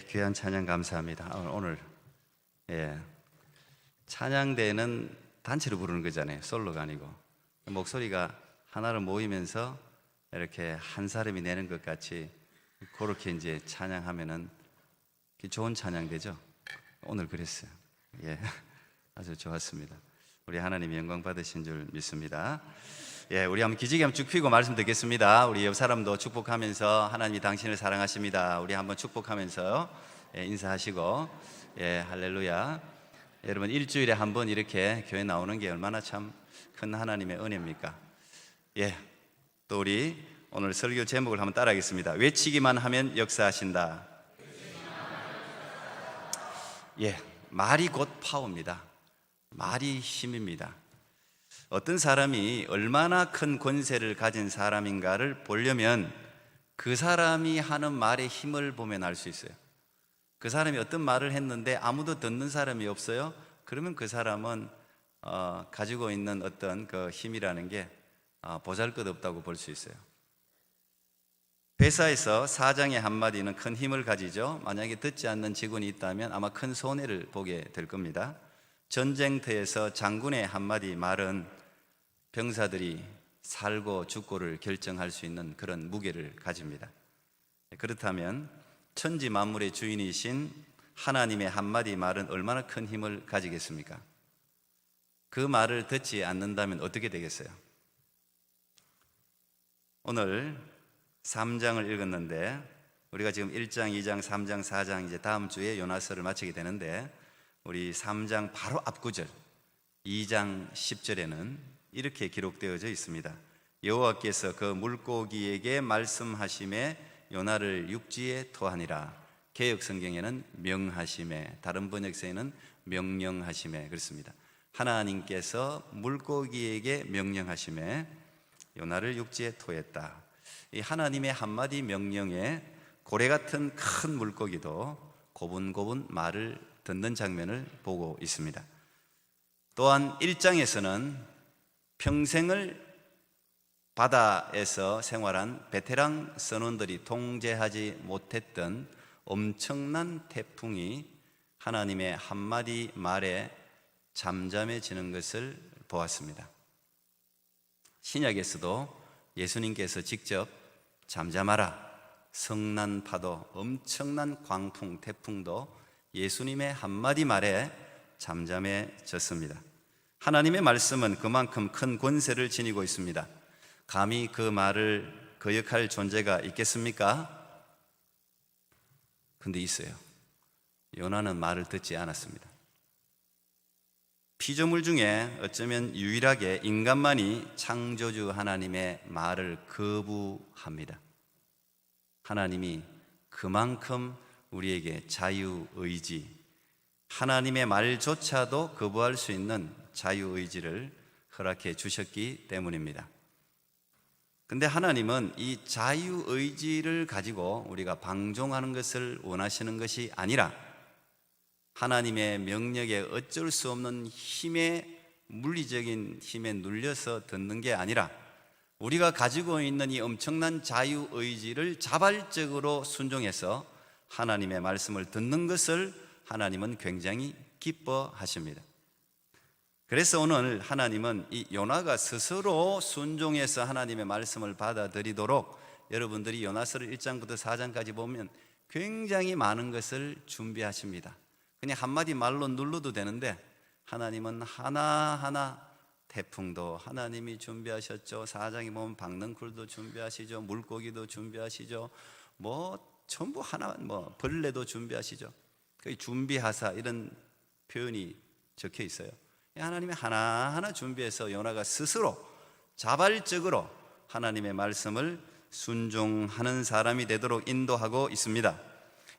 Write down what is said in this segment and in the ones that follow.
귀한 찬양 감사합니다. 오늘 찬양대는 단체로 부르는 거잖아요. 솔로가 아니고 목소리가 하나로 모이면서 이렇게 한 사람이 내는 것 같이 그렇게 이제 찬양하면은 좋은 찬양되죠. 오늘 그랬어요. 아주 좋았습니다. 우리 하나님이 영광 받으신 줄 믿습니다. 우리 한번 기지개 한번 쭉 펴고 말씀 듣겠습니다. 우리 옆 사람도 축복하면서 하나님이 당신을 사랑하십니다. 우리 한번 축복하면서 인사하시고 할렐루야. 여러분 일주일에 한 번 이렇게 교회 나오는 게 얼마나 참 큰 하나님의 은혜입니까? 또 우리 오늘 설교 제목을 한번 따라하겠습니다. 외치기만 하면 역사하신다. 말이 곧 파워입니다. 말이 힘입니다. 어떤 사람이 얼마나 큰 권세를 가진 사람인가를 보려면 그 사람이 하는 말의 힘을 보면 알 수 있어요. 그 사람이 어떤 말을 했는데 아무도 듣는 사람이 없어요. 그러면 그 사람은 가지고 있는 어떤 그 힘이라는 게 보잘것없다고 볼 수 있어요. 회사에서 사장의 한마디는 큰 힘을 가지죠. 만약에 듣지 않는 직원이 있다면 아마 큰 손해를 보게 될 겁니다. 전쟁터에서 장군의 한마디 말은 병사들이 살고 죽고를 결정할 수 있는 그런 무게를 가집니다. 그렇다면 천지 만물의 주인이신 하나님의 한마디 말은 얼마나 큰 힘을 가지겠습니까? 그 말을 듣지 않는다면 어떻게 되겠어요? 오늘 3장을 읽었는데 우리가 지금 1장, 2장, 3장, 4장 이제 다음 주에 요나서를 마치게 되는데 우리 3장 바로 앞구절 2장 10절에는 이렇게 기록되어져 있습니다. 여호와께서 그 물고기에게 말씀하심에 요나를 육지에 토하니라. 개역 성경에는 명하심에, 다른 번역서에는 명령하심에 그렇습니다. 하나님께서 물고기에게 명령하심에 요나를 육지에 토했다. 이 하나님의 한마디 명령에 고래 같은 큰 물고기도 고분고분 말을 듣는 장면을 보고 있습니다. 또한 1장에서는 평생을 바다에서 생활한 베테랑 선원들이 통제하지 못했던 엄청난 태풍이 하나님의 한마디 말에 잠잠해지는 것을 보았습니다. 신약에서도 예수님께서 직접 잠잠하라, 성난 파도, 엄청난 광풍, 태풍도 예수님의 한마디 말에 잠잠해졌습니다. 하나님의 말씀은 그만큼 큰 권세를 지니고 있습니다. 감히 그 말을 거역할 존재가 있겠습니까? 근데 있어요. 요나는 말을 듣지 않았습니다. 피조물 중에 어쩌면 유일하게 인간만이 창조주 하나님의 말을 거부합니다. 하나님이 그만큼 우리에게 자유의지, 하나님의 말조차도 거부할 수 있는 자유의지를 허락해 주셨기 때문입니다. 근데 하나님은 이 자유의지를 가지고 우리가 방종하는 것을 원하시는 것이 아니라 하나님의 명령에 어쩔 수 없는 물리적인 힘에 눌려서 듣는 게 아니라 우리가 가지고 있는 이 엄청난 자유의지를 자발적으로 순종해서 하나님의 말씀을 듣는 것을 하나님은 굉장히 기뻐하십니다. 그래서 오늘 하나님은 이 요나가 스스로 순종해서 하나님의 말씀을 받아들이도록 여러분들이 요나서를 1장부터 4장까지 보면 굉장히 많은 것을 준비하십니다. 그냥 한마디 말로 눌러도 되는데 하나님은 하나하나 태풍도 하나님이 준비하셨죠. 4장에 보면 박넝쿨도 준비하시죠. 물고기도 준비하시죠. 전부 하나 벌레도 준비하시죠. 그 준비하사 이런 표현이 적혀 있어요. 하나님이 하나하나 준비해서 요나가 스스로 자발적으로 하나님의 말씀을 순종하는 사람이 되도록 인도하고 있습니다.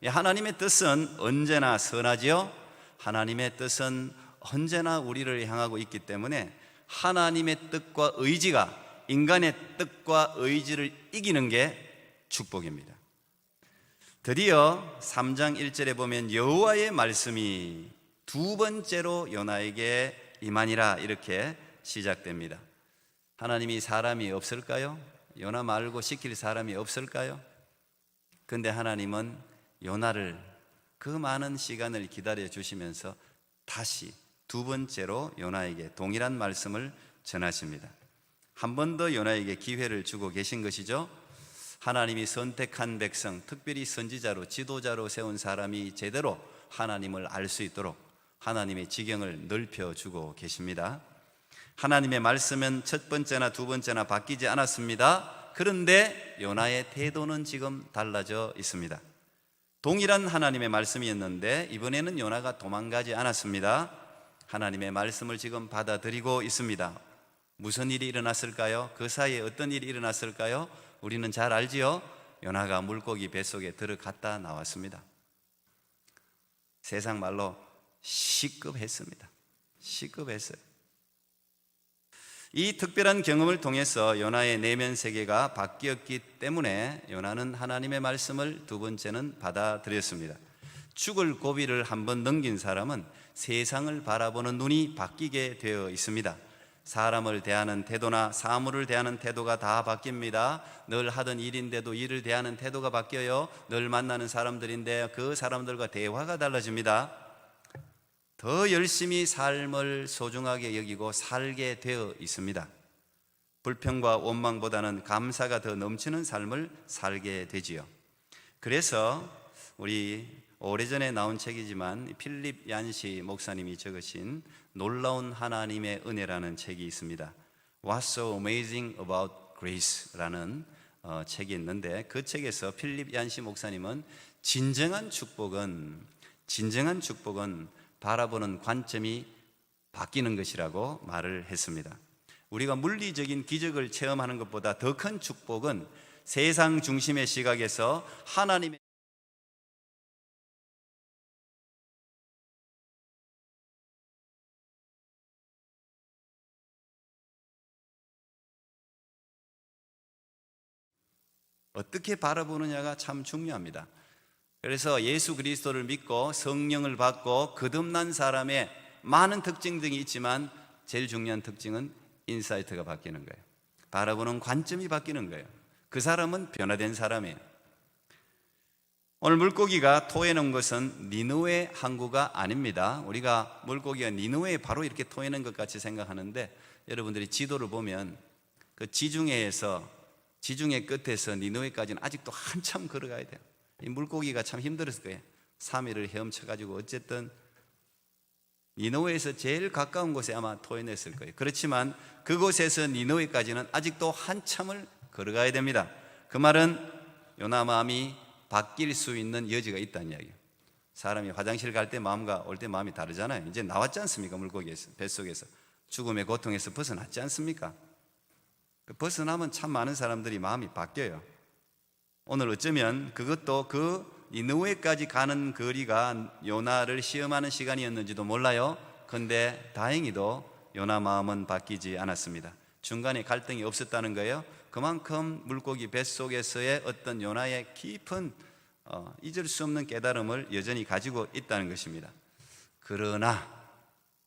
하나님의 뜻은 언제나 선하지요. 하나님의 뜻은 언제나 우리를 향하고 있기 때문에 하나님의 뜻과 의지가 인간의 뜻과 의지를 이기는 게 축복입니다. 드디어 3장 1절에 보면 여호와의 말씀이 두 번째로 요나에게 임하니라 이렇게 시작됩니다. 하나님이 사람이 없을까요? 요나 말고 시킬 사람이 없을까요? 근데 하나님은 요나를 그 많은 시간을 기다려 주시면서 다시 두 번째로 요나에게 동일한 말씀을 전하십니다. 한 번 더 요나에게 기회를 주고 계신 것이죠. 하나님이 선택한 백성, 특별히 선지자로 지도자로 세운 사람이 제대로 하나님을 알 수 있도록 하나님의 지경을 넓혀주고 계십니다. 하나님의 말씀은 첫 번째나 두 번째나 바뀌지 않았습니다. 그런데 요나의 태도는 지금 달라져 있습니다. 동일한 하나님의 말씀이었는데 이번에는 요나가 도망가지 않았습니다. 하나님의 말씀을 지금 받아들이고 있습니다. 무슨 일이 일어났을까요? 그 사이에 어떤 일이 일어났을까요? 우리는 잘 알지요? 요나가 물고기 뱃속에 들어갔다 나왔습니다. 세상 말로 시급했습니다. 시급했어요. 이 특별한 경험을 통해서 요나의 내면 세계가 바뀌었기 때문에 요나는 하나님의 말씀을 두 번째는 받아들였습니다. 죽을 고비를 한번 넘긴 사람은 세상을 바라보는 눈이 바뀌게 되어 있습니다. 사람을 대하는 태도나 사물을 대하는 태도가 다 바뀝니다. 늘 하던 일인데도 일을 대하는 태도가 바뀌어요. 늘 만나는 사람들인데 그 사람들과 대화가 달라집니다. 더 열심히 삶을 소중하게 여기고 살게 되어 있습니다. 불평과 원망보다는 감사가 더 넘치는 삶을 살게 되지요. 그래서 우리 오래전에 나온 책이지만 필립 얀시 목사님이 적으신 놀라운 하나님의 은혜라는 책이 있습니다. What's so amazing about grace라는 책이 있는데 그 책에서 필립 얀시 목사님은 진정한 축복은 바라보는 관점이 바뀌는 것이라고 말을 했습니다. 우리가 물리적인 기적을 체험하는 것보다 더 큰 축복은 세상 중심의 시각에서 하나님의 어떻게 바라보느냐가 참 중요합니다. 그래서 예수 그리스도를 믿고 성령을 받고 거듭난 사람의 많은 특징들이 있지만 제일 중요한 특징은 인사이트가 바뀌는 거예요. 바라보는 관점이 바뀌는 거예요. 그 사람은 변화된 사람이에요. 오늘 물고기가 토해놓은 것은 니느웨 항구가 아닙니다. 우리가 물고기가 니느웨에 바로 이렇게 토해놓은 것 같이 생각하는데 여러분들이 지도를 보면 그 지중해 끝에서 니느웨까지는 아직도 한참 걸어가야 돼요. 이 물고기가 참 힘들었을 거예요. 3일을 헤엄쳐가지고 어쨌든 니느웨에서 제일 가까운 곳에 아마 토해냈을 거예요. 그렇지만 그곳에서 니느웨까지는 아직도 한참을 걸어가야 됩니다. 그 말은 요나 마음이 바뀔 수 있는 여지가 있다는 이야기예요. 사람이 화장실 갈 때 마음과 올 때 마음이 다르잖아요. 이제 나왔지 않습니까? 물고기에서, 뱃속에서 죽음의 고통에서 벗어났지 않습니까? 벗어나면 참 많은 사람들이 마음이 바뀌어요. 오늘 어쩌면 그것도 그 니느웨까지 가는 거리가 요나를 시험하는 시간이었는지도 몰라요. 그런데 다행히도 요나 마음은 바뀌지 않았습니다. 중간에 갈등이 없었다는 거예요. 그만큼 물고기 뱃속에서의 어떤 요나의 깊은 잊을 수 없는 깨달음을 여전히 가지고 있다는 것입니다. 그러나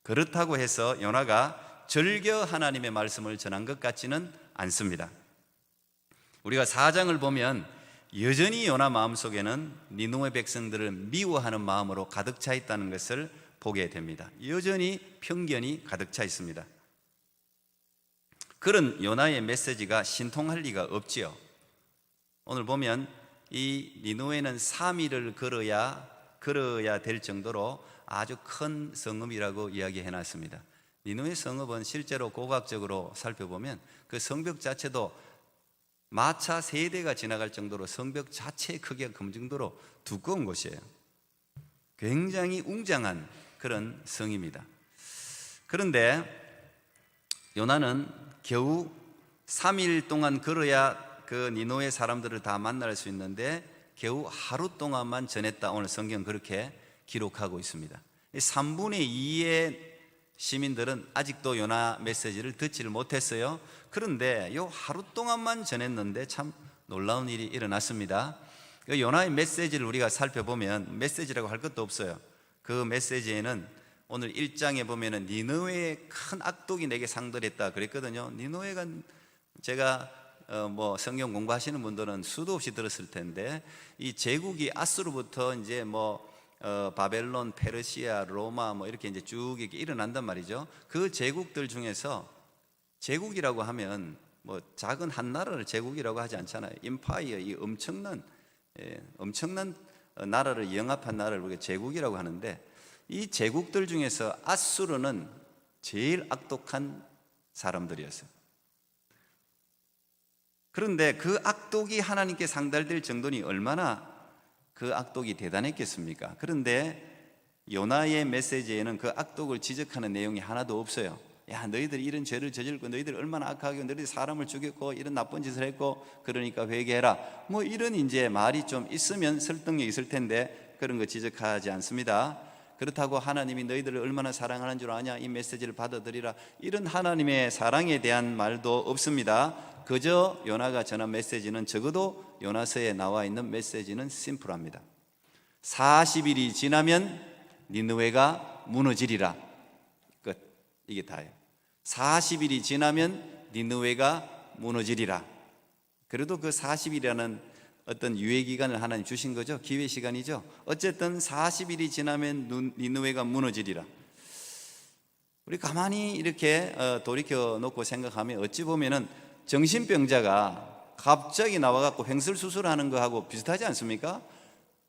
그렇다고 해서 요나가 절겨 하나님의 말씀을 전한 것 같지는 않습니다. 우리가 4장을 보면 여전히 요나 마음속에는 니느웨 백성들을 미워하는 마음으로 가득 차 있다는 것을 보게 됩니다. 여전히 편견이 가득 차 있습니다. 그런 요나의 메시지가 신통할 리가 없지요. 오늘 보면 이 니느웨는 3일을 걸어야 될 정도로 아주 큰 성읍이라고 이야기해 놨습니다. 니느웨 성읍은 실제로 고고학적으로 살펴보면 그 성벽 자체도 마차 3대가 지나갈 정도로 성벽 자체의 크기가 그 정도로 두꺼운 곳이에요. 굉장히 웅장한 그런 성입니다. 그런데 요나는 겨우 3일 동안 걸어야 그 니느웨 사람들을 다 만날 수 있는데 겨우 하루 동안만 전했다. 오늘 성경 그렇게 기록하고 있습니다. 3분의 2의 시민들은 아직도 요나 메시지를 듣지를 못했어요. 그런데 요 하루 동안만 전했는데 참 놀라운 일이 일어났습니다. 그 요나의 메시지를 우리가 살펴보면 메시지라고 할 것도 없어요. 그 메시지에는 오늘 1장에 보면은 니느웨의 큰 악독이 내게 상달했다 그랬거든요. 니느웨가 제가 뭐 성경 공부하시는 분들은 수도 없이 들었을 텐데, 이 제국이 아수르부터 이제 뭐 바벨론, 페르시아, 로마 뭐 이렇게 이제 쭉 이렇게 일어난단 말이죠. 그 제국들 중에서, 제국이라고 하면 뭐 작은 한 나라를 제국이라고 하지 않잖아요. 임파이어, 이 엄청난 나라를 영합한 나라를 우리가 제국이라고 하는데, 이 제국들 중에서 아수르는 제일 악독한 사람들이었어요. 그런데 그 악독이 하나님께 상달될 정도니 얼마나 그 악독이 대단했겠습니까? 그런데 요나의 메시지에는 그 악독을 지적하는 내용이 하나도 없어요. 야, 너희들이 이런 죄를 저질고, 너희들이 얼마나 악하게, 너희들이 사람을 죽였고 이런 나쁜 짓을 했고, 그러니까 회개해라, 뭐 이런 이제 말이 좀 있으면 설득력이 있을 텐데 그런 거 지적하지 않습니다. 그렇다고 하나님이 너희들을 얼마나 사랑하는 줄 아냐, 이 메시지를 받아들이라, 이런 하나님의 사랑에 대한 말도 없습니다. 그저 요나가 전한 메시지는, 적어도 요나서에 나와 있는 메시지는 심플합니다. 40일이 지나면 니느웨가 무너지리라. 끝. 이게 다예요. 40일이 지나면 니느웨가 무너지리라. 그래도 그 40일이라는 어떤 유예 기간을 하나님 주신 거죠. 기회 시간이죠. 어쨌든 40일이 지나면 니느웨가 무너지리라. 우리 가만히 이렇게 돌이켜 놓고 생각하면, 어찌 보면은 정신병자가 갑자기 나와갖고 횡설수설하는 거하고 비슷하지 않습니까?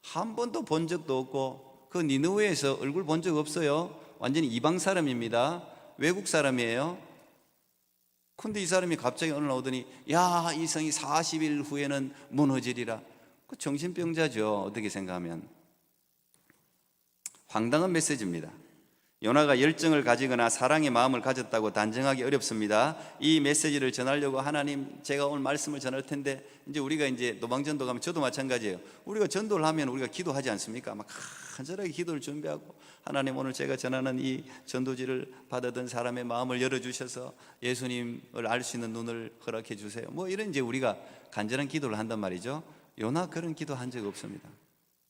한 번도 본 적도 없고, 그 니느웨에서 얼굴 본 적 없어요. 완전히 이방 사람입니다. 외국 사람이에요. 근데 이 사람이 갑자기 오늘 나오더니, 야, 이 성이 40일 후에는 무너지리라. 그 정신병자죠. 어떻게 생각하면. 황당한 메시지입니다. 요나가 열정을 가지거나 사랑의 마음을 가졌다고 단정하기 어렵습니다. 이 메시지를 전하려고, 하나님, 제가 오늘 말씀을 전할 텐데, 이제 우리가 이제 노방전도 가면, 저도 마찬가지예요. 우리가 전도를 하면 우리가 기도하지 않습니까? 막 간절하게 기도를 준비하고, 하나님, 오늘 제가 전하는 이 전도지를 받아든 사람의 마음을 열어주셔서 예수님을 알 수 있는 눈을 허락해 주세요. 뭐 이런 이제 우리가 간절한 기도를 한단 말이죠. 요나 그런 기도 한 적 없습니다.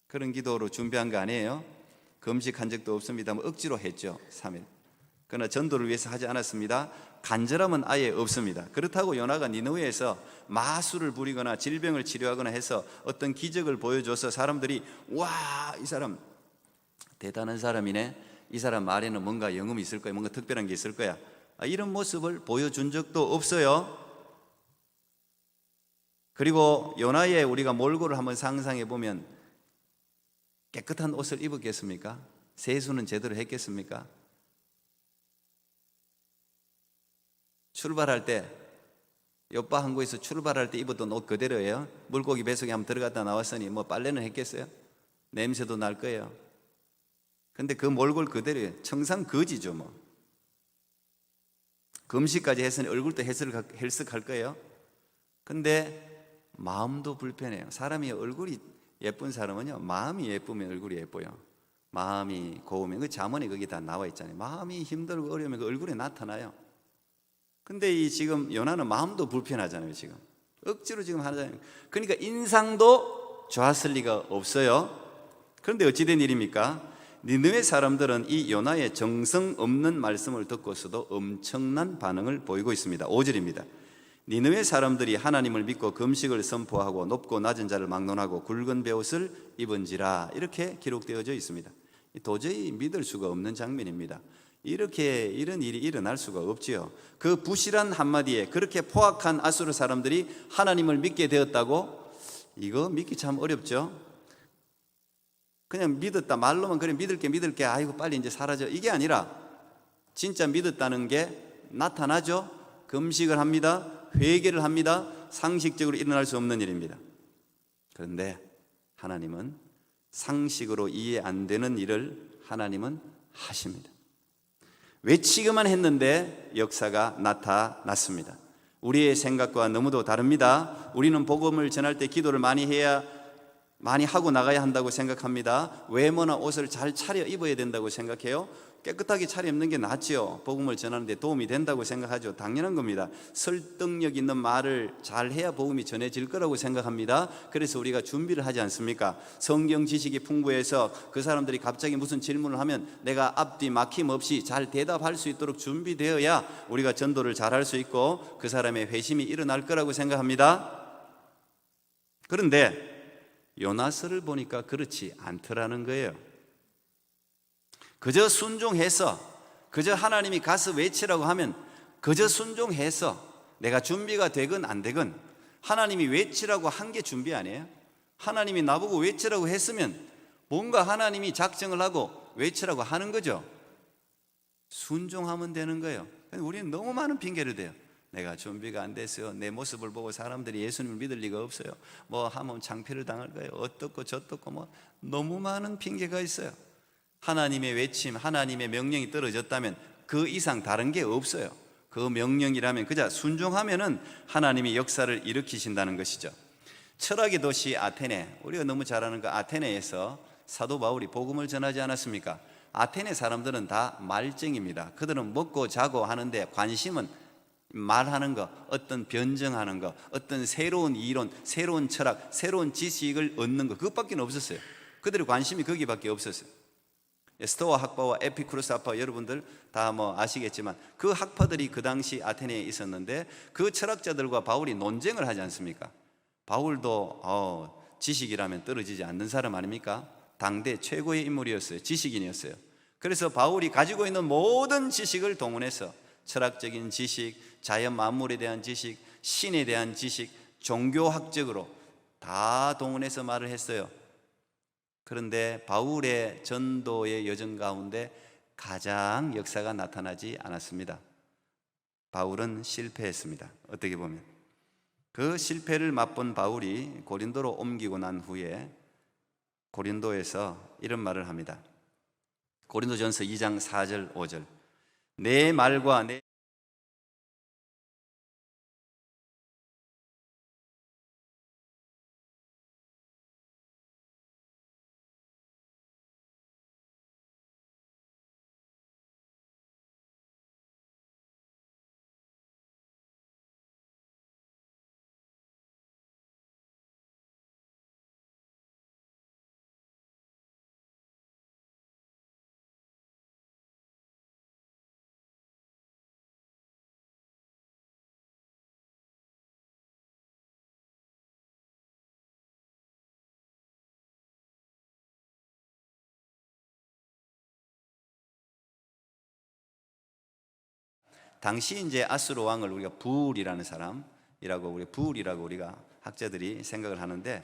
그런 기도로 준비한 거 아니에요. 금식한 적도 없습니다. 뭐 억지로 했죠, 3일. 그러나 전도를 위해서 하지 않았습니다. 간절함은 아예 없습니다. 그렇다고 요나가 니느웨에서 마술을 부리거나 질병을 치료하거나 해서 어떤 기적을 보여줘서 사람들이, 와, 이 사람 대단한 사람이네, 이 사람 말에는 뭔가 영음이 있을 거야, 뭔가 특별한 게 있을 거야, 이런 모습을 보여준 적도 없어요. 그리고 요나의 우리가 몰골을 한번 상상해 보면, 깨끗한 옷을 입었겠습니까? 세수는 제대로 했겠습니까? 출발할 때, 요빠 항구에서 출발할 때 입었던 옷 그대로예요. 물고기 뱃속에 한번 들어갔다 나왔으니 뭐 빨래는 했겠어요? 냄새도 날 거예요. 근데 그 몰골 그대로예요. 청산 거지죠 뭐. 금식까지 했으니 얼굴도 헬쓱할 거예요. 근데 마음도 불편해요. 사람이 얼굴이 예쁜 사람은요, 마음이 예쁘면 얼굴이 예뻐요. 마음이 고우면, 그 잠언에 거기 다 나와 있잖아요. 마음이 힘들고 어려우면 그 얼굴에 나타나요. 근데 이 지금 요나는 마음도 불편하잖아요. 지금 억지로 지금 하잖아요. 그러니까 인상도 좋았을 리가 없어요. 그런데 어찌된 일입니까? 니느웨 사람들은 이 요나의 정성 없는 말씀을 듣고서도 엄청난 반응을 보이고 있습니다. 5절입니다. 니느웨 사람들이 하나님을 믿고 금식을 선포하고 높고 낮은 자를 막론하고 굵은 베옷을 입은지라, 이렇게 기록되어져 있습니다. 도저히 믿을 수가 없는 장면입니다. 이런 일이 일어날 수가 없지요. 그 부실한 한마디에 그렇게 포악한 아수르 사람들이 하나님을 믿게 되었다고? 이거 믿기 참 어렵죠. 그냥 믿었다, 말로만 그래 믿을게, 아이고 빨리 이제 사라져, 이게 아니라 진짜 믿었다는 게 나타나죠. 금식을 합니다. 회개를 합니다. 상식적으로 일어날 수 없는 일입니다. 그런데 하나님은 상식으로 이해 안 되는 일을 하나님은 하십니다. 외치기만 했는데 역사가 나타났습니다. 우리의 생각과 너무도 다릅니다. 우리는 복음을 전할 때 기도를 많이 해야 많이 하고 나가야 한다고 생각합니다. 외모나 옷을 잘 차려 입어야 된다고 생각해요. 깨끗하게 차려입는 게 낫지요. 복음을 전하는 데 도움이 된다고 생각하죠. 당연한 겁니다. 설득력 있는 말을 잘 해야 복음이 전해질 거라고 생각합니다. 그래서 우리가 준비를 하지 않습니까? 성경 지식이 풍부해서 그 사람들이 갑자기 무슨 질문을 하면 내가 앞뒤 막힘 없이 잘 대답할 수 있도록 준비되어야 우리가 전도를 잘할 수 있고 그 사람의 회심이 일어날 거라고 생각합니다. 그런데 요나서를 보니까 그렇지 않더라는 거예요. 그저 순종해서, 그저 하나님이 가서 외치라고 하면 그저 순종해서 내가 준비가 되건 안 되건 하나님이 외치라고 한 게 준비 아니에요? 하나님이 나보고 외치라고 했으면 뭔가 하나님이 작정을 하고 외치라고 하는 거죠. 순종하면 되는 거예요. 근데 우리는 너무 많은 핑계를 대요. 내가 준비가 안 됐어요. 내 모습을 보고 사람들이 예수님을 믿을 리가 없어요. 뭐 하면 창피를 당할 거예요. 어떻고 저떻고 뭐 너무 많은 핑계가 있어요. 하나님의 외침, 하나님의 명령이 떨어졌다면 그 이상 다른 게 없어요. 그 명령이라면 그저 순종하면은 하나님이 역사를 일으키신다는 것이죠. 철학의 도시 아테네, 우리가 너무 잘 아는 그 아테네에서 사도 바울이 복음을 전하지 않았습니까? 아테네 사람들은 다 말쟁입니다. 그들은 먹고 자고 하는데 관심은 말하는 거, 어떤 변증하는 거, 어떤 새로운 이론, 새로운 철학, 새로운 지식을 얻는 거, 그것밖에 없었어요. 그들의 관심이 거기밖에 없었어요. 스토아 학파와 에피쿠로스 학파, 여러분들 다 뭐 아시겠지만 그 학파들이 그 당시 아테네에 있었는데 그 철학자들과 바울이 논쟁을 하지 않습니까? 바울도 지식이라면 떨어지지 않는 사람 아닙니까? 당대 최고의 인물이었어요. 지식인이었어요. 그래서 바울이 가지고 있는 모든 지식을 동원해서 철학적인 지식, 자연 만물에 대한 지식, 신에 대한 지식, 종교학적으로 다 동원해서 말을 했어요. 그런데 바울의 전도의 여정 가운데 가장 역사가 나타나지 않았습니다. 바울은 실패했습니다. 어떻게 보면 그 실패를 맛본 바울이 고린도로 옮기고 난 후에 고린도에서 이런 말을 합니다. 고린도전서 2장 4절 5절 내 말과 내 당시 이제 아수르 왕을 우리가 부울이라는 사람이라고 우리가 학자들이 생각을 하는데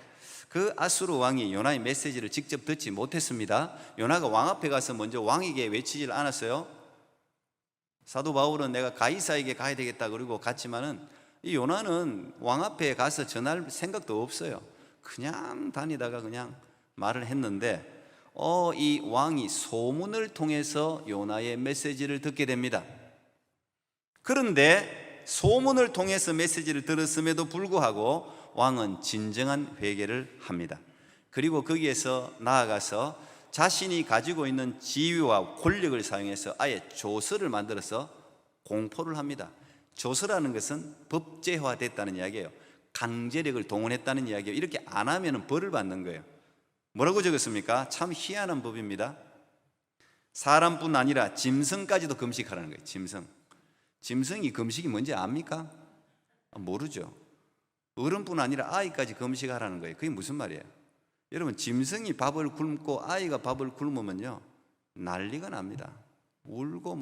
그 아수르 왕이 요나의 메시지를 직접 듣지 못했습니다. 요나가 왕 앞에 가서 먼저 왕에게 외치질 않았어요. 사도 바울은 내가 가이사에게 가야 되겠다 그러고 갔지만은 이 요나는 왕 앞에 가서 전할 생각도 없어요. 그냥 다니다가 그냥 말을 했는데 이 왕이 소문을 통해서 요나의 메시지를 듣게 됩니다. 그런데 소문을 통해서 메시지를 들었음에도 불구하고 왕은 진정한 회개를 합니다. 그리고 거기에서 나아가서 자신이 가지고 있는 지위와 권력을 사용해서 아예 조서를 만들어서 공포를 합니다. 조서라는 것은 법제화됐다는 이야기예요. 강제력을 동원했다는 이야기예요. 이렇게 안 하면 벌을 받는 거예요. 뭐라고 적었습니까? 참 희한한 법입니다. 사람뿐 아니라 짐승까지도 금식하라는 거예요. 짐승이 금식이 뭔지 압니까? 모르죠. 어른뿐 아니라 아이까지 금식하라는 거예요. 그게 무슨 말이에요? 여러분, 짐승이 밥을 굶고 아이가 밥을 굶으면요 난리가 납니다. 울고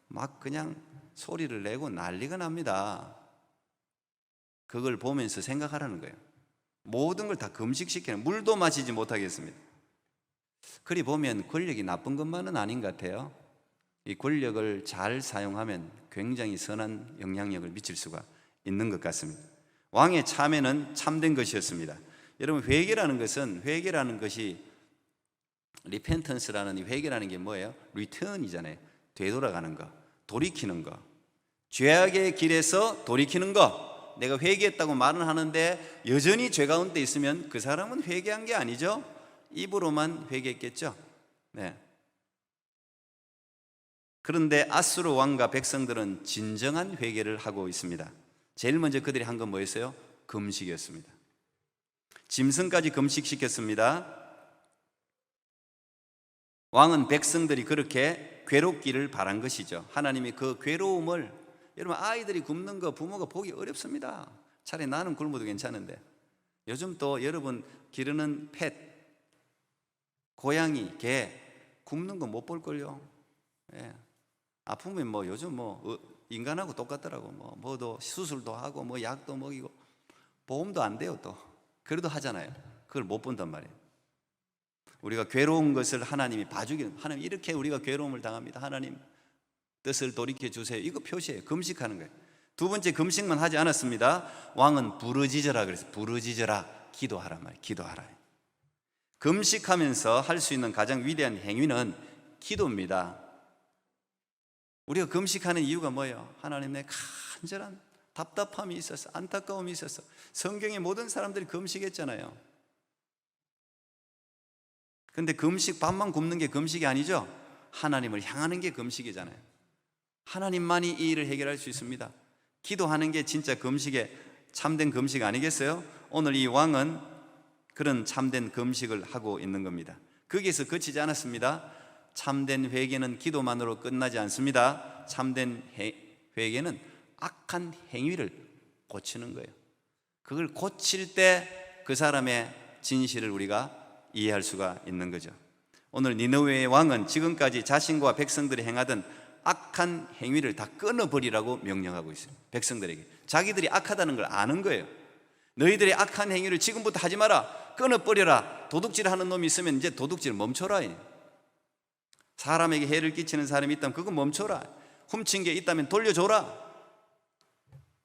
막 그냥 소리를 내고 난리가 납니다. 그걸 보면서 생각하라는 거예요. 모든 걸 다 금식시키는, 물도 마시지 못하겠습니다. 그리 보면 권력이 나쁜 것만은 아닌 것 같아요. 이 권력을 잘 사용하면 굉장히 선한 영향력을 미칠 수가 있는 것 같습니다. 왕의 참회는 참된 것이었습니다. 여러분, 회개라는 것이 리펜턴스라는 이 회개라는 게 뭐예요? 리턴이잖아요. 되돌아가는 거, 돌이키는 거, 죄악의 길에서 돌이키는 거, 내가 회개했다고 말은 하는데 여전히 죄 가운데 있으면 그 사람은 회개한 게 아니죠. 입으로만 회개했겠죠. 네. 그런데 아수르 왕과 백성들은 진정한 회개를 하고 있습니다. 제일 먼저 그들이 한 건 뭐였어요? 금식이었습니다. 짐승까지 금식시켰습니다. 왕은 백성들이 그렇게 괴롭기를 바란 것이죠. 하나님이 그 괴로움을, 여러분 아이들이 굶는 거 부모가 보기 어렵습니다. 차라리 나는 굶어도 괜찮은데, 요즘 또 여러분 기르는 펫, 고양이, 개 굶는 거 못 볼걸요. 예. 아프면 뭐 요즘 뭐 인간하고 똑같더라고. 뭐도 수술도 하고 뭐 약도 먹이고 보험도 안 돼요. 또 그래도 하잖아요. 그걸 못 본단 말이에요. 우리가 괴로운 것을 하나님이 봐주기는, 하나님 이렇게 우리가 괴로움을 당합니다. 하나님 뜻을 돌이켜 주세요. 이거 표시예요. 금식하는 거예요. 두 번째, 금식만 하지 않았습니다. 왕은 부르짖어라 그래서 부르짖어라, 기도하라 말이에요. 기도하라. 금식하면서 할 수 있는 가장 위대한 행위는 기도입니다. 우리가 금식하는 이유가 뭐예요? 하나님, 내 간절한 답답함이 있었어, 안타까움이 있었어. 성경의 모든 사람들이 금식했잖아요. 근데 금식, 밥만 굶는 게 금식이 아니죠. 하나님을 향하는 게 금식이잖아요. 하나님만이 이 일을 해결할 수 있습니다. 기도하는 게 진짜 금식의 참된 금식 아니겠어요? 오늘 이 왕은 그런 참된 금식을 하고 있는 겁니다. 거기에서 그치지 않았습니다. 참된 회개는 기도만으로 끝나지 않습니다. 참된 회개는 악한 행위를 고치는 거예요. 그걸 고칠 때 그 사람의 진실을 우리가 이해할 수가 있는 거죠. 오늘 니느웨의 왕은 지금까지 자신과 백성들이 행하던 악한 행위를 다 끊어버리라고 명령하고 있어요. 백성들에게. 자기들이 악하다는 걸 아는 거예요. 너희들의 악한 행위를 지금부터 하지 마라, 끊어버려라. 도둑질하는 놈이 있으면 이제 도둑질 멈춰라. 사람에게 해를 끼치는 사람이 있다면 그거 멈춰라. 훔친 게 있다면 돌려줘라.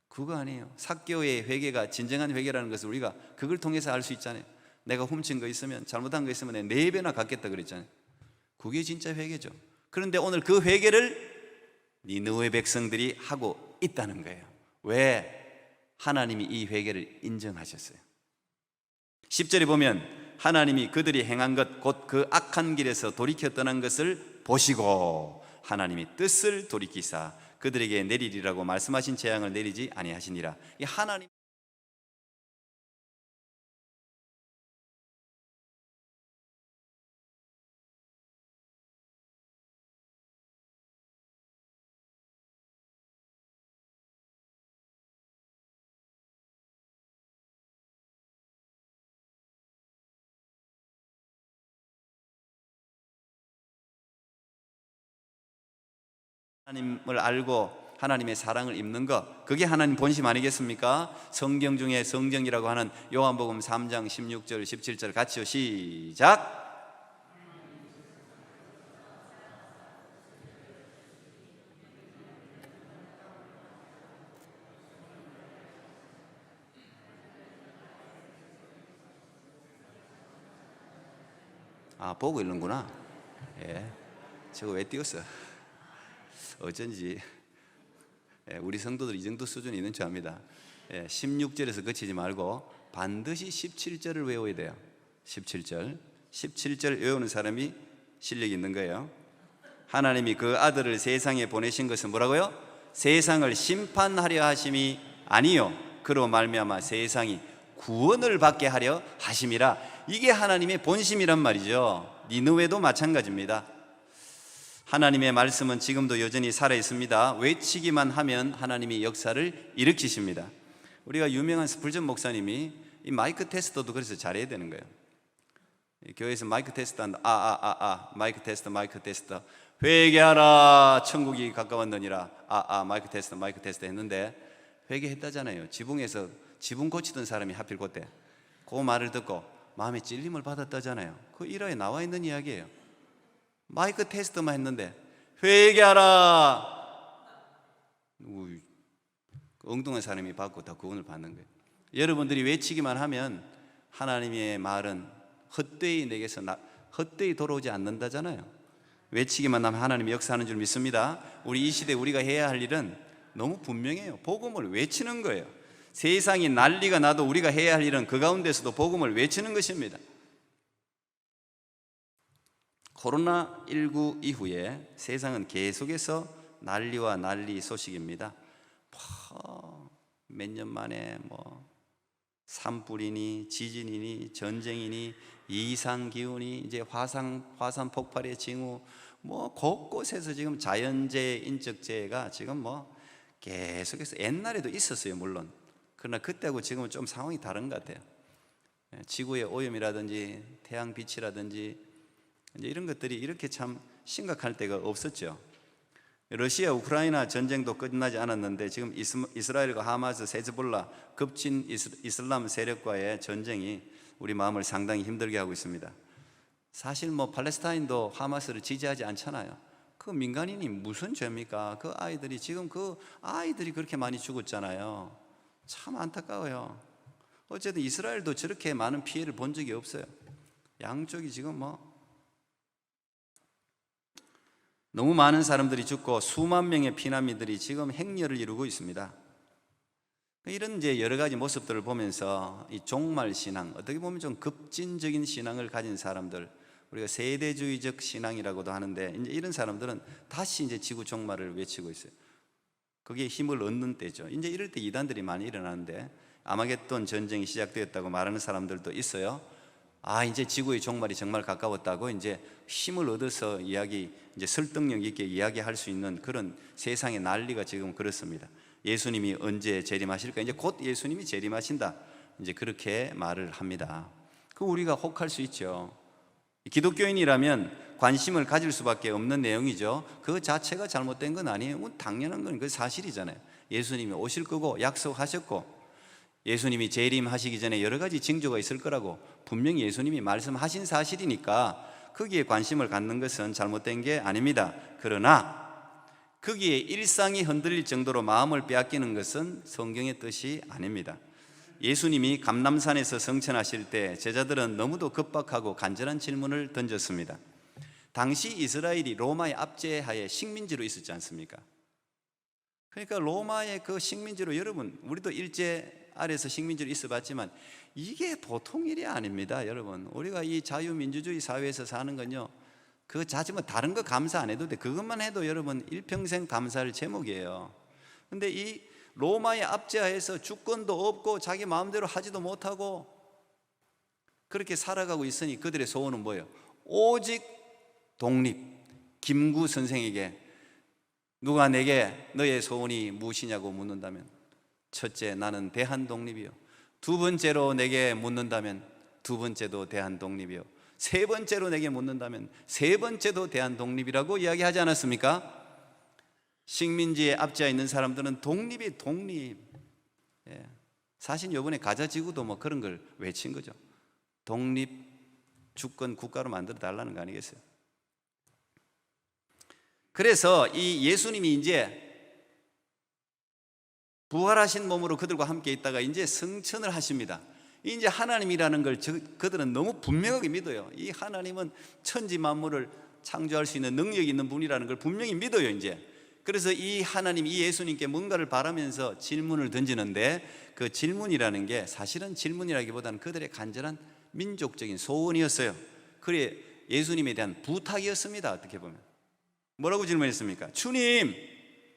그거 아니에요. 삭개오의 회개가 진정한 회개라는 것을 우리가 그걸 통해서 알 수 있잖아요. 내가 훔친 거 있으면, 잘못한 거 있으면 내가 4배나 갚겠다 그랬잖아요. 그게 진짜 회개죠. 그런데 오늘 그 회개를 니느웨 백성들이 하고 있다는 거예요. 왜? 하나님이 이 회개를 인정하셨어요. 10절에 보면 하나님이 그들이 행한 것, 곧 그 악한 길에서 돌이켜 떠난 것을 보시고 하나님이 뜻을 돌이키사 그들에게 내리리라고 말씀하신 재앙을 내리지 아니하시니라. 이 하나님 하나님을 알고 하나님의 사랑을 입는 것, 그게 하나님 본심 아니겠습니까? 성경 중에 성경이라고 하는 요한복음 3장 16절 17절 같이요, 시작. 아, 보고 읽는구나. 예, 저거 왜 띄웠어? 어쩐지 우리 성도들 이 정도 수준이 있는 줄 압니다. 16절에서 그치지 말고 반드시 17절을 외워야 돼요. 17절 외우는 사람이 실력이 있는 거예요. 하나님이 그 아들을 세상에 보내신 것은 뭐라고요? 세상을 심판하려 하심이 아니요 그로 말미암아 세상이 구원을 받게 하려 하심이라. 이게 하나님의 본심이란 말이죠. 니느웨도 마찬가지입니다. 하나님의 말씀은 지금도 여전히 살아있습니다. 외치기만 하면 하나님이 역사를 일으키십니다. 우리가 유명한 스풀전 목사님이 이 마이크 테스트도 그래서 잘해야 되는 거예요. 교회에서 마이크 테스트 한다. 마이크 테스트 회개하라 천국이 가까웠느니라. 마이크 테스트 했는데 회개했다잖아요. 지붕에서 지붕 고치던 사람이 하필 그때 그 말을 듣고 마음에 찔림을 받았다잖아요. 그 일화에 나와 있는 이야기예요. 마이크 테스트만 했는데 회개하라, 엉뚱한 사람이 받고 다 구원을 받는 거예요. 여러분들이 외치기만 하면 하나님의 말은 헛되이 내게서 헛되이 돌아오지 않는다잖아요. 외치기만 하면 하나님이 역사하는 줄 믿습니다. 우리 이 시대 우리가 해야 할 일은 너무 분명해요. 복음을 외치는 거예요. 세상이 난리가 나도 우리가 해야 할 일은 그 가운데서도 복음을 외치는 것입니다. 코로나19 이후에 세상은 계속해서 난리와 난리 소식입니다. 몇 년 만에 산불이니 지진이니 전쟁이니 이상기후니 이제 화산 폭발의 징후 곳곳에서 지금 자연재해, 인적재해가 지금 계속해서 옛날에도 있었어요, 물론. 그러나 그때하고 지금은 좀 상황이 다른 것 같아요. 지구의 오염이라든지 태양빛이라든지 이제 이런 것들이 이렇게 참 심각할 때가 없었죠. 러시아 우크라이나 전쟁도 끝나지 않았는데 지금 이스라엘과 하마스, 헤즈볼라, 급진 이슬람 세력과의 전쟁이 우리 마음을 상당히 힘들게 하고 있습니다. 사실 팔레스타인도 하마스를 지지하지 않잖아요. 그 민간인이 무슨 죄입니까? 그 아이들이 지금 그렇게 많이 죽었잖아요. 참 안타까워요. 어쨌든 이스라엘도 저렇게 많은 피해를 본 적이 없어요. 양쪽이 지금 너무 많은 사람들이 죽고 수만 명의 피난민들이 지금 행렬을 이루고 있습니다. 이런 이제 여러 가지 모습들을 보면서 이 종말 신앙, 어떻게 보면 좀 급진적인 신앙을 가진 사람들, 우리가 세대주의적 신앙이라고도 하는데 이제 이런 사람들은 다시 이제 지구 종말을 외치고 있어요. 그게 힘을 얻는 때죠. 이제 이럴 때 이단들이 많이 일어나는데 아마겟돈 전쟁이 시작되었다고 말하는 사람들도 있어요. 이제 지구의 종말이 정말 가까웠다고 이제 힘을 얻어서 이제 설득력 있게 이야기할 수 있는 그런 세상의 난리가 지금 그렇습니다. 예수님이 언제 재림하실까? 이제 곧 예수님이 재림하신다. 이제 그렇게 말을 합니다. 그 우리가 혹할 수 있죠. 기독교인이라면 관심을 가질 수밖에 없는 내용이죠. 그 자체가 잘못된 건 아니에요. 당연한 건 그 사실이잖아요. 예수님이 오실 거고 약속하셨고 예수님이 재림하시기 전에 여러 가지 징조가 있을 거라고 분명히 예수님이 말씀하신 사실이니까 거기에 관심을 갖는 것은 잘못된 게 아닙니다. 그러나 거기에 일상이 흔들릴 정도로 마음을 빼앗기는 것은 성경의 뜻이 아닙니다. 예수님이 감람산에서 성천하실 때 제자들은 너무도 급박하고 간절한 질문을 던졌습니다. 당시 이스라엘이 로마의 압제하에 식민지로 있었지 않습니까? 그러니까 로마의 그 식민지로, 여러분 우리도 일제 아래서 식민지로 있어봤지만 이게 보통 일이 아닙니다. 여러분, 우리가 이 자유민주주의 사회에서 사는 건요, 그거 자지만 다른 거 감사 안 해도 돼. 그것만 해도 여러분 일평생 감사할 제목이에요. 근데 이 로마의 압제하에서 주권도 없고 자기 마음대로 하지도 못하고 그렇게 살아가고 있으니 그들의 소원은 뭐예요? 오직 독립. 김구 선생에게 누가 내게 너의 소원이 무엇이냐고 묻는다면 첫째, 나는 대한독립이요. 두 번째로 내게 묻는다면 두 번째도 대한독립이요. 세 번째로 내게 묻는다면 세 번째도 대한독립이라고 이야기하지 않았습니까? 식민지에 압제해 있는 사람들은 독립이 독립. 사실 이번에 가자지구도 그런 걸 외친 거죠. 독립 주권 국가로 만들어 달라는 거 아니겠어요? 그래서 이 예수님이 이제 부활하신 몸으로 그들과 함께 있다가 이제 승천을 하십니다. 이제 하나님이라는 걸 그들은 너무 분명하게 믿어요. 이 하나님은 천지 만물을 창조할 수 있는 능력이 있는 분이라는 걸 분명히 믿어요. 이제 그래서 이 하나님, 이 예수님께 뭔가를 바라면서 질문을 던지는데 그 질문이라는 게 사실은 질문이라기보다는 그들의 간절한 민족적인 소원이었어요. 그래 예수님에 대한 부탁이었습니다. 어떻게 보면 뭐라고 질문했습니까? 주님,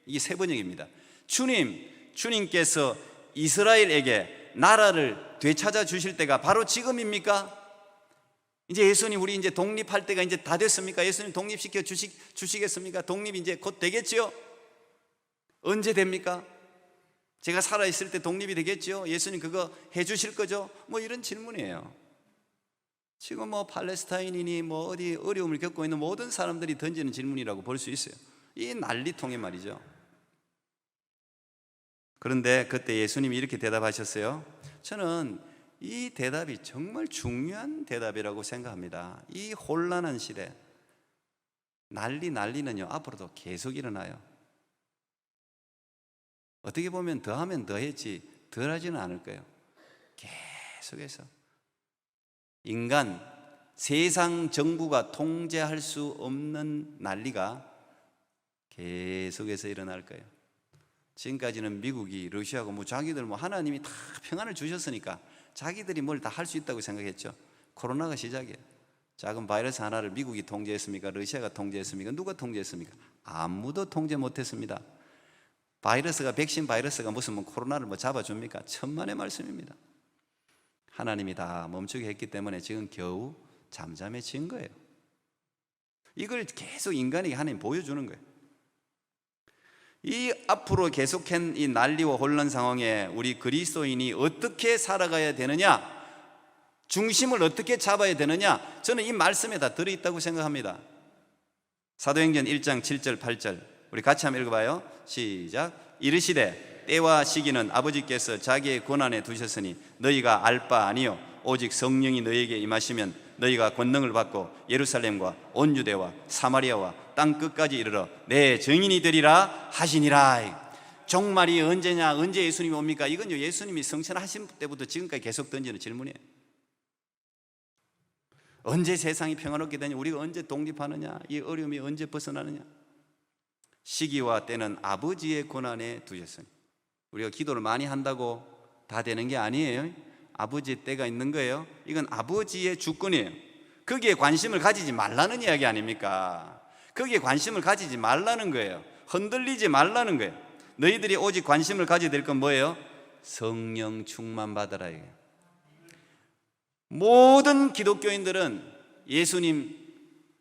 이게 세 번역입니다. 주님께서 이스라엘에게 나라를 되찾아 주실 때가 바로 지금입니까? 이제 예수님, 우리 이제 독립할 때가 이제 다 됐습니까? 예수님 독립시켜 주시겠습니까? 독립이 이제 곧 되겠죠? 언제 됩니까? 제가 살아있을 때 독립이 되겠죠? 예수님 그거 해 주실 거죠? 이런 질문이에요. 지금 팔레스타인이니 어디 어려움을 겪고 있는 모든 사람들이 던지는 질문이라고 볼 수 있어요. 이 난리통의 말이죠. 그런데 그때 예수님이 이렇게 대답하셨어요. 저는 이 대답이 정말 중요한 대답이라고 생각합니다. 이 혼란한 시대, 난리는요 앞으로도 계속 일어나요. 어떻게 보면 더하면 더했지 덜하지는 않을 거예요. 계속해서 인간, 세상 정부가 통제할 수 없는 난리가 계속해서 일어날 거예요. 지금까지는 미국이, 러시아고 뭐 자기들 뭐 하나님이 다 평안을 주셨으니까 자기들이 뭘 다 할 수 있다고 생각했죠. 코로나가 시작이에요. 작은 바이러스 하나를 미국이 통제했습니까? 러시아가 통제했습니까? 누가 통제했습니까? 아무도 통제 못했습니다. 바이러스가, 백신 바이러스가 무슨 뭐 코로나를 뭐 잡아줍니까? 천만의 말씀입니다. 하나님이 다 멈추게 했기 때문에 지금 겨우 잠잠해진 거예요. 이걸 계속 인간에게 하나님 보여주는 거예요. 이 앞으로 계속한 이 난리와 혼란 상황에 우리 그리스도인이 어떻게 살아가야 되느냐, 중심을 어떻게 잡아야 되느냐, 저는 이 말씀에 다 들어있다고 생각합니다. 사도행전 1장 7절 8절 우리 같이 한번 읽어봐요. 시작. 이르시되 때와 시기는 아버지께서 자기의 권한에 두셨으니 너희가 알 바 아니요 오직 성령이 너희에게 임하시면 너희가 권능을 받고 예루살렘과 온 유대와 사마리아와 땅 끝까지 이르러 내 증인이 되리라 하시니라. 종말이 언제냐, 언제 예수님이 옵니까? 이건 예수님이 성천하신 때부터 지금까지 계속 던지는 질문이에요. 언제 세상이 평화롭게 되냐, 우리가 언제 독립하느냐, 이 어려움이 언제 벗어나느냐. 시기와 때는 아버지의 권한에 두셨으니, 우리가 기도를 많이 한다고 다 되는 게 아니에요. 아버지의 때가 있는 거예요. 이건 아버지의 주권이에요. 거기에 관심을 가지지 말라는 이야기 아닙니까? 거기에 관심을 가지지 말라는 거예요. 흔들리지 말라는 거예요. 너희들이 오직 관심을 가져야 될 건 뭐예요? 성령 충만 받아라. 모든 기독교인들은 예수님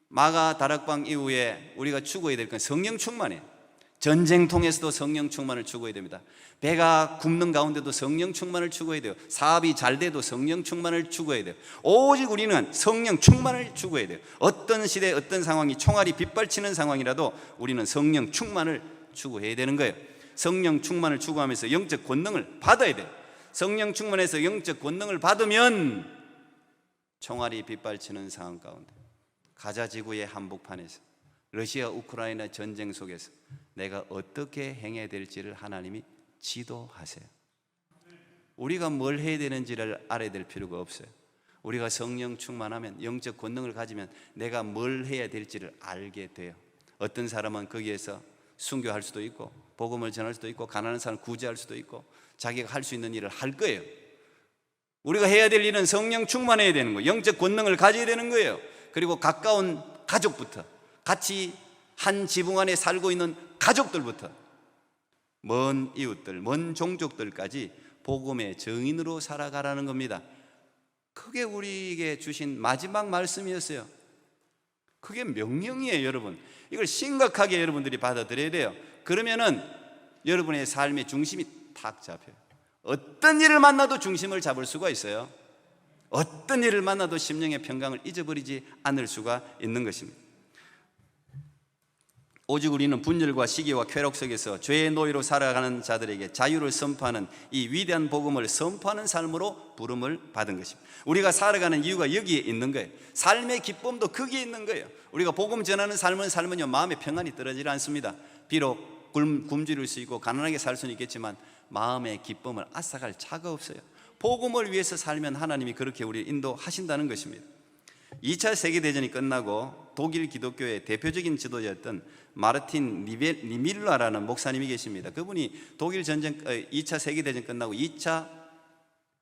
마가 다락방 이후에 우리가 추구해야 될 건 성령 충만이에요. 전쟁 통해서도 성령 충만을 추구해야 됩니다. 배가 굶는 가운데도 성령 충만을 추구해야 돼요. 사업이 잘 돼도 성령 충만을 추구해야 돼요. 오직 우리는 성령 충만을 추구해야 돼요. 어떤 시대, 어떤 상황이 총알이 빗발치는 상황이라도 우리는 성령 충만을 추구해야 되는 거예요. 성령 충만을 추구하면서 영적 권능을 받아야 돼요. 성령 충만해서 영적 권능을 받으면 총알이 빗발치는 상황 가운데, 가자 지구의 한복판에서, 러시아 우크라이나 전쟁 속에서 내가 어떻게 행해야 될지를 하나님이 지도하세요. 우리가 뭘 해야 되는지를 알아야 될 필요가 없어요. 우리가 성령 충만하면, 영적 권능을 가지면 내가 뭘 해야 될지를 알게 돼요. 어떤 사람은 거기에서 순교할 수도 있고, 복음을 전할 수도 있고, 가난한 사람을 구제할 수도 있고, 자기가 할 수 있는 일을 할 거예요. 우리가 해야 될 일은 성령 충만해야 되는 거예요. 영적 권능을 가져야 되는 거예요. 그리고 가까운 가족부터, 같이 한 지붕 안에 살고 있는 가족들부터, 먼 이웃들, 먼 종족들까지 복음의 증인으로 살아가라는 겁니다. 그게 우리에게 주신 마지막 말씀이었어요. 그게 명령이에요, 여러분. 이걸 심각하게 여러분들이 받아들여야 돼요. 그러면은 여러분의 삶의 중심이 탁 잡혀요. 어떤 일을 만나도 중심을 잡을 수가 있어요. 어떤 일을 만나도 심령의 평강을 잊어버리지 않을 수가 있는 것입니다. 오직 우리는 분열과 시기와 쾌락 속에서 죄의 노예로 살아가는 자들에게 자유를 선포하는 이 위대한 복음을 선포하는 삶으로 부름을 받은 것입니다. 우리가 살아가는 이유가 여기에 있는 거예요. 삶의 기쁨도 거기에 있는 거예요. 우리가 복음 전하는 삶은요, 마음의 평안이 떨어지지 않습니다. 비록 굶주릴 수 있고 가난하게 살 수는 있겠지만 마음의 기쁨을 앗아갈 자가 없어요. 복음을 위해서 살면 하나님이 그렇게 우리를 인도하신다는 것입니다. 2차 세계대전이 끝나고 독일 기독교의 대표적인 지도자였던 마르틴 니밀라라는 목사님이 계십니다. 그분이 독일 전쟁 2차 세계대전 끝나고 2차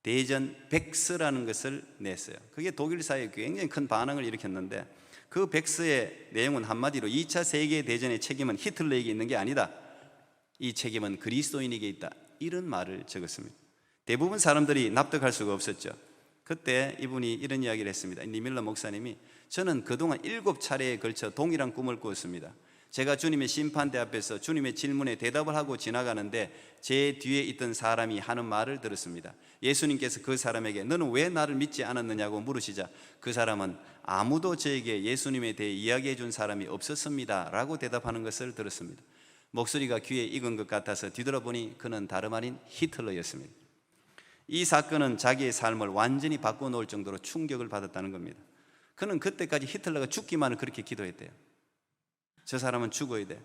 대전 백서라는 것을 냈어요. 그게 독일 사회에 굉장히 큰 반응을 일으켰는데, 그 백서의 내용은 한마디로 2차 세계대전의 책임은 히틀러에게 있는 게 아니다, 이 책임은 그리스도인에게 있다, 이런 말을 적었습니다. 대부분 사람들이 납득할 수가 없었죠. 그때 이분이 이런 이야기를 했습니다. 니밀라 목사님이, 저는 그동안 7차례에 걸쳐 동일한 꿈을 꾸었습니다. 제가 주님의 심판대 앞에서 주님의 질문에 대답을 하고 지나가는데 제 뒤에 있던 사람이 하는 말을 들었습니다. 예수님께서 그 사람에게 너는 왜 나를 믿지 않았느냐고 물으시자 그 사람은 아무도 저에게 예수님에 대해 이야기해 준 사람이 없었습니다 라고 대답하는 것을 들었습니다. 목소리가 귀에 익은 것 같아서 뒤돌아보니 그는 다름 아닌 히틀러였습니다. 이 사건은 자기의 삶을 완전히 바꿔놓을 정도로 충격을 받았다는 겁니다. 그는 그때까지 히틀러가 죽기만을 그렇게 기도했대요. 저 사람은 죽어야 돼.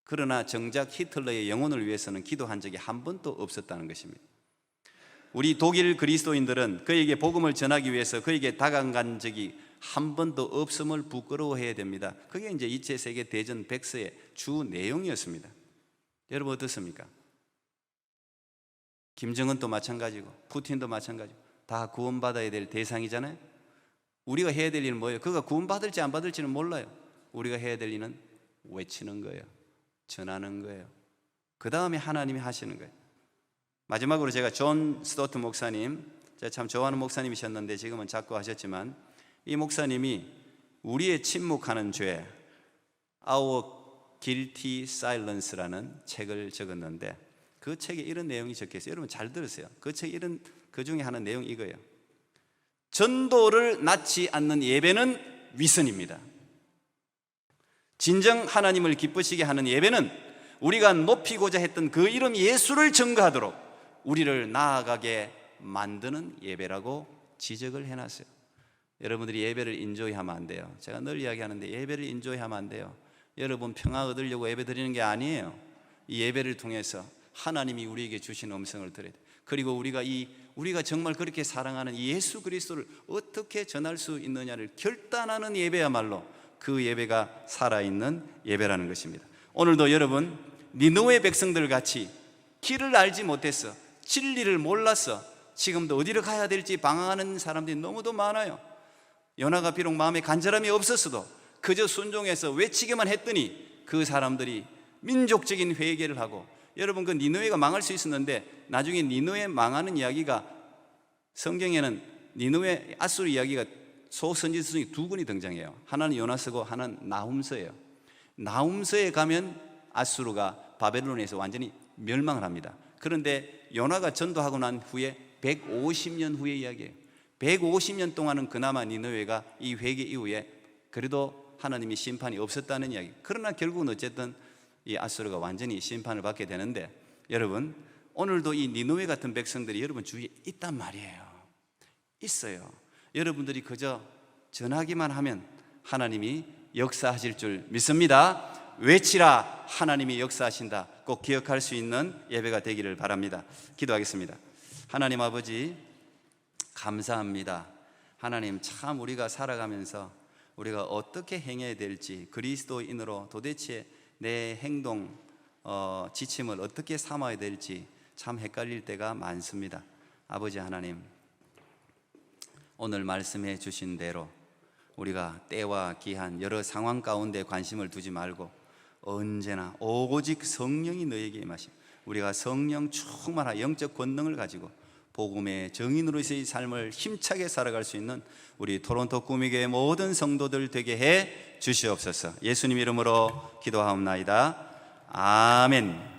그러나 정작 히틀러의 영혼을 위해서는 기도한 적이 한 번도 없었다는 것입니다. 우리 독일 그리스도인들은 그에게 복음을 전하기 위해서 그에게 다가간 적이 한 번도 없음을 부끄러워해야 됩니다. 그게 이제 2차 세계 대전 백서의 주 내용이었습니다. 여러분 어떻습니까? 김정은도 마찬가지고 푸틴도 마찬가지고 다 구원받아야 될 대상이잖아요. 우리가 해야 될 일은 뭐예요? 그가 구원받을지 안 받을지는 몰라요. 우리가 해야 될 일은 외치는 거예요. 전하는 거예요. 그 다음에 하나님이 하시는 거예요. 마지막으로 제가 존 스토트 목사님, 제가 참 좋아하는 목사님이셨는데 지금은 작고하셨지만, 이 목사님이 우리의 침묵하는 죄, Our Guilty Silence라는 책을 적었는데, 그 책에 이런 내용이 적혀 있어요. 여러분 잘 들으세요. 그 책에 그 중에 하나 내용이 이거예요. 전도를 낳지 않는 예배는 위선입니다. 진정 하나님을 기쁘시게 하는 예배는 우리가 높이고자 했던 그 이름 예수를 증거하도록 우리를 나아가게 만드는 예배라고 지적을 해놨어요. 여러분들이 예배를 인조이하면 안 돼요. 제가 늘 이야기하는데 예배를 인조이하면 안 돼요. 여러분 평화 얻으려고 예배 드리는 게 아니에요. 이 예배를 통해서 하나님이 우리에게 주신 음성을 들어야 돼요. 그리고 우리가 정말 그렇게 사랑하는 예수 그리스도를 어떻게 전할 수 있느냐를 결단하는 예배야말로 그 예배가 살아있는 예배라는 것입니다. 오늘도 여러분 니느웨 백성들 같이 길을 알지 못했어, 진리를 몰랐어, 지금도 어디로 가야 될지 방황하는 사람들이 너무도 많아요. 요나가 비록 마음에 간절함이 없었어도 그저 순종해서 외치기만 했더니 그 사람들이 민족적인 회개를 하고, 여러분 그 니느웨가 망할 수 있었는데 나중에 니느웨 망하는 이야기가, 성경에는 니느웨 아수르 이야기가 소선지서 중에 두 군이 등장해요. 하나는 요나서고 하나는 나훔서예요. 나훔서에 가면 아수르가 바벨론에서 완전히 멸망을 합니다. 그런데 요나가 전도하고 난 후에 150년 후의 이야기예요. 150년 동안은 그나마 니느웨가 이 회개 이후에 그래도 하나님이 심판이 없었다는 이야기. 그러나 결국은 어쨌든 이 아수르가 완전히 심판을 받게 되는데, 여러분 오늘도 이 니느웨 같은 백성들이 여러분 주위에 있단 말이에요. 있어요. 여러분들이 그저 전하기만 하면 하나님이 역사하실 줄 믿습니다. 외치라, 하나님이 역사하신다. 꼭 기억할 수 있는 예배가 되기를 바랍니다. 기도하겠습니다. 하나님 아버지 감사합니다. 하나님 참 우리가 살아가면서 우리가 어떻게 행해야 될지, 그리스도인으로 도대체 내 행동, 지침을 어떻게 삼아야 될지 참 헷갈릴 때가 많습니다. 아버지 하나님, 오늘 말씀해 주신 대로 우리가 때와 기한 여러 상황 가운데 관심을 두지 말고 언제나 오직 성령이 너에게 임하심, 우리가 성령 충만한 영적 권능을 가지고 복음의 정인으로서의 삶을 힘차게 살아갈 수 있는 우리 토론토 구미교회 모든 성도들 되게 해 주시옵소서. 예수님 이름으로 기도하옵나이다. 아멘.